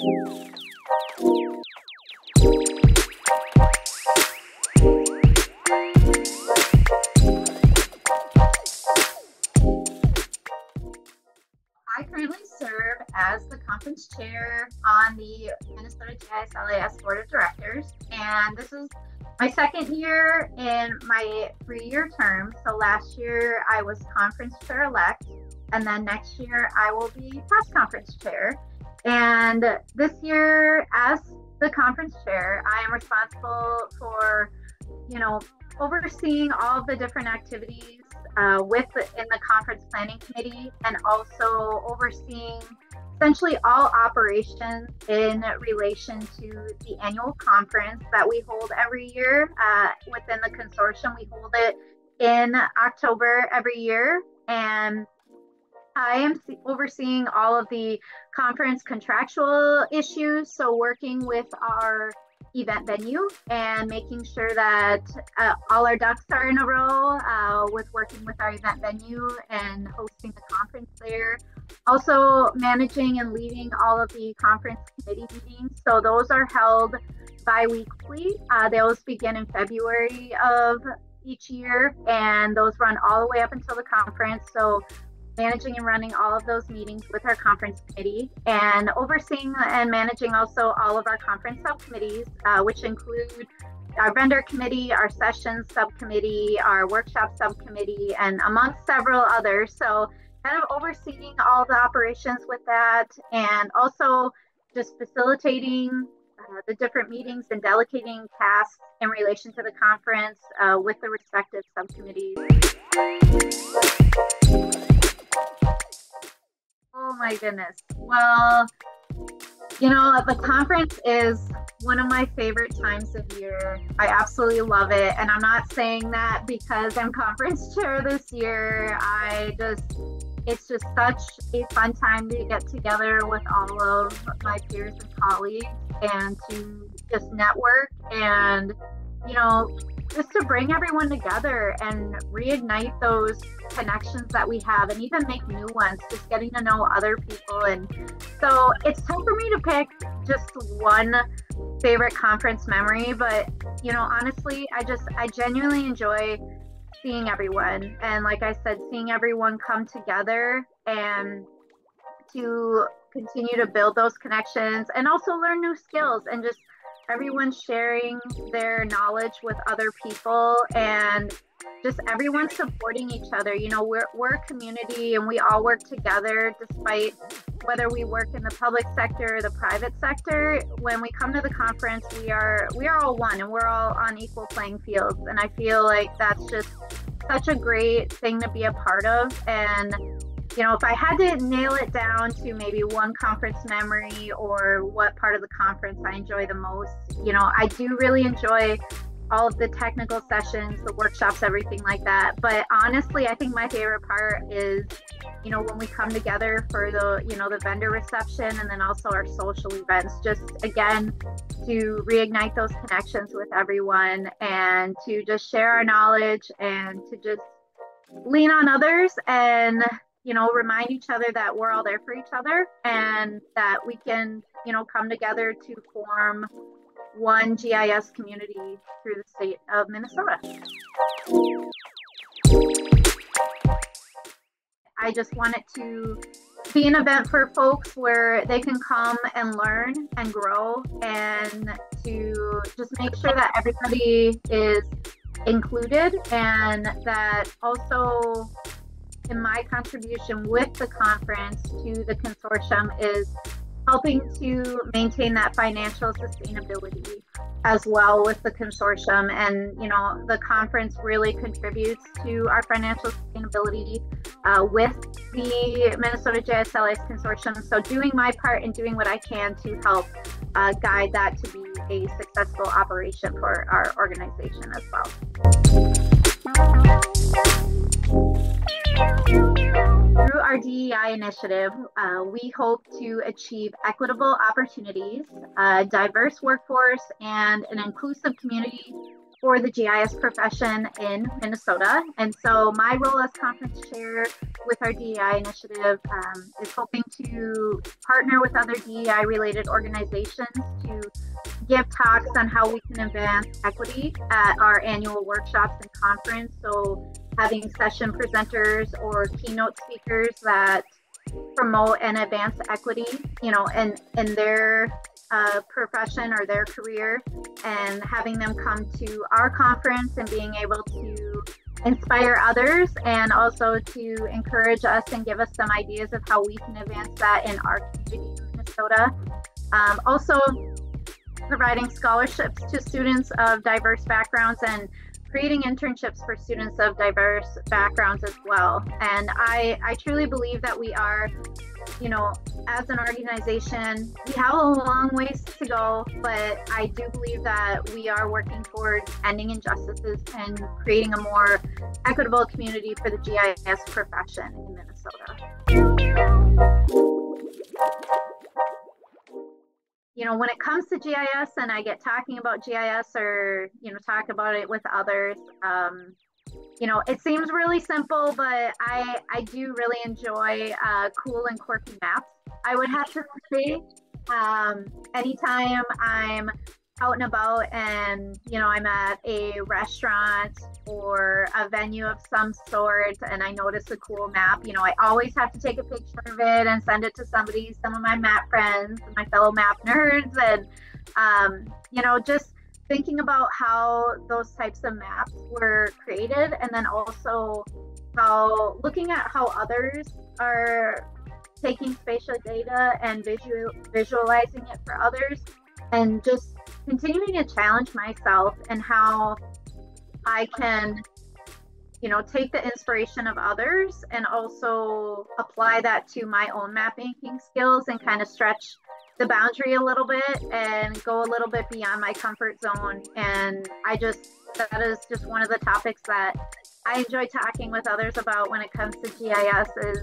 I currently serve as the conference chair on the Minnesota GISLAS Board of Directors, and this is my second year in my 3-year term. So last year I was conference chair-elect, and then next year I will be past conference chair. And this year, as the conference chair, I am responsible for, overseeing all of the different activities in the conference planning committee, and also overseeing essentially all operations in relation to the annual conference that we hold every year within the consortium. We hold it in October every year, and I am overseeing all of the conference contractual issues, so working with our event venue and making sure that all our ducks are in a row with working with our event venue and hosting the conference there. Also managing and leading all of the conference committee meetings. So those are held bi-weekly. Those begin in February of each year, and those run all the way up until the conference. So managing and running all of those meetings with our conference committee, and overseeing and managing also all of our conference subcommittees, which include our vendor committee, our sessions subcommittee, our workshop subcommittee, and amongst several others. So kind of overseeing all the operations with that, and also just facilitating the different meetings and delegating tasks in relation to the conference with the respective subcommittees. Oh my goodness. Well, the conference is one of my favorite times of year. I absolutely love it. And I'm not saying that because I'm conference chair this year. It's just such a fun time to get together with all of my peers and colleagues and to just network and, just to bring everyone together and reignite those connections that we have, and even make new ones, just getting to know other people. And so it's tough for me to pick just one favorite conference memory, but honestly, I genuinely enjoy seeing everyone, and like I said, seeing everyone come together and to continue to build those connections and also learn new skills, and just everyone sharing their knowledge with other people, and just everyone supporting each other. We're a community, and we all work together, despite whether we work in the public sector or the private sector. When we come to the conference, we are all one, and we're all on equal playing fields. And I feel like that's just such a great thing to be a part of. And if I had to nail it down to maybe one conference memory or what part of the conference I enjoy the most, I do really enjoy all of the technical sessions, the workshops, everything like that. But honestly, I think my favorite part is, when we come together for the vendor reception, and then also our social events, just again, to reignite those connections with everyone, and to just share our knowledge, and to just lean on others, and remind each other that we're all there for each other, and that we can, come together to form one GIS community through the state of Minnesota. I just want it to be an event for folks where they can come and learn and grow, and to just make sure that everybody is included, and that also in my contribution with the conference to the consortium is helping to maintain that financial sustainability as well with the consortium. And the conference really contributes to our financial sustainability with the Minnesota GISLAS consortium. So doing my part and doing what I can to help guide that to be a successful operation for our organization as well. Through our DEI initiative, we hope to achieve equitable opportunities, a diverse workforce, and an inclusive community for the GIS profession in Minnesota. And so my role as conference chair with our DEI initiative is hoping to partner with other DEI related organizations to give talks on how we can advance equity at our annual workshops and conference. So having session presenters or keynote speakers that promote and advance equity, in their profession or their career, and having them come to our conference and being able to inspire others and also to encourage us and give us some ideas of how we can advance that in our community in Minnesota. Also providing scholarships to students of diverse backgrounds and creating internships for students of diverse backgrounds as well. And I truly believe that we are, as an organization, we have a long ways to go, but I do believe that we are working towards ending injustices and creating a more equitable community for the GIS profession in Minnesota. When it comes to GIS and I get talking about GIS or, talk about it with others, it seems really simple, but I do really enjoy cool and quirky maps. I would have to say, anytime I'm out and about and, I'm at a restaurant or a venue of some sort and I notice a cool map, I always have to take a picture of it and send it to some of my map friends, my fellow map nerds, and, just thinking about how those types of maps were created, and then also looking at how others are taking spatial data and visualizing it for others, and just continuing to challenge myself and how I can, take the inspiration of others and also apply that to my own map making skills and kind of stretch the boundary a little bit and go a little bit beyond my comfort zone. And that is just one of the topics that I enjoy talking with others about when it comes to GIS is,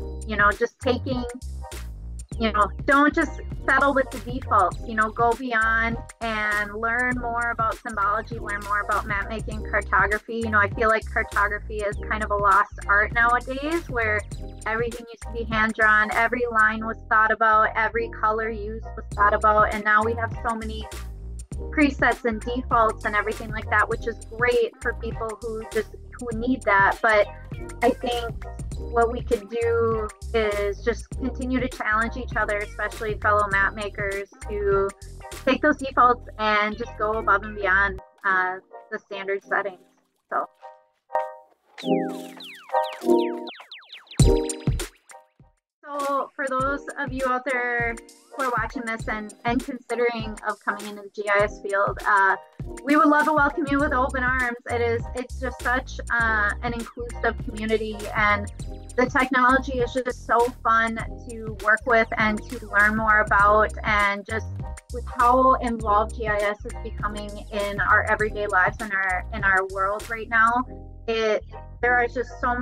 just taking, don't just settle with the defaults, go beyond and learn more about symbology, learn more about map making, cartography. I feel like cartography is kind of a lost art nowadays, where everything used to be hand drawn, every line was thought about, every color used was thought about, and now we have so many presets and defaults and everything like that, which is great for people who need that. But I think what we could do is just continue to challenge each other, especially fellow map makers, to take those defaults and just go above and beyond the standard settings. So for those of you out there who are watching this and considering of coming into the GIS field, we would love to welcome you with open arms. It's just such an inclusive community, and the technology is just so fun to work with and to learn more about, and just with how involved GIS is becoming in our everyday lives and in our world right now. There's so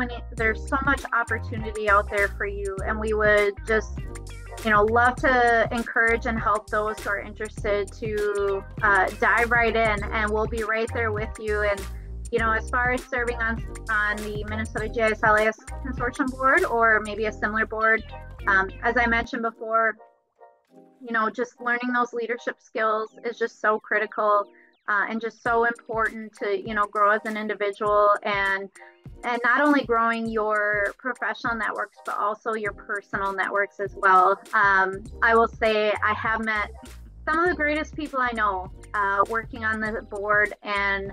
much opportunity out there for you, and we would just love to encourage and help those who are interested to dive right in, and we'll be right there with you. And as far as serving on the Minnesota GIS LAS Consortium board, or maybe a similar board, as I mentioned before, just learning those leadership skills is just so critical. And just so important to, grow as an individual, and not only growing your professional networks, but also your personal networks as well. I will say I have met some of the greatest people I know working on the board and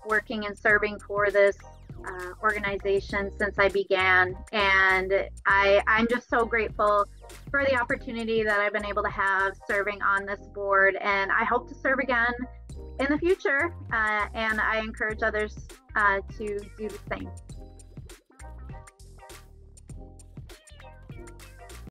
working and serving for this organization since I began. And I'm just so grateful for the opportunity that I've been able to have serving on this board, and I hope to serve again in the future, and I encourage others to do the same.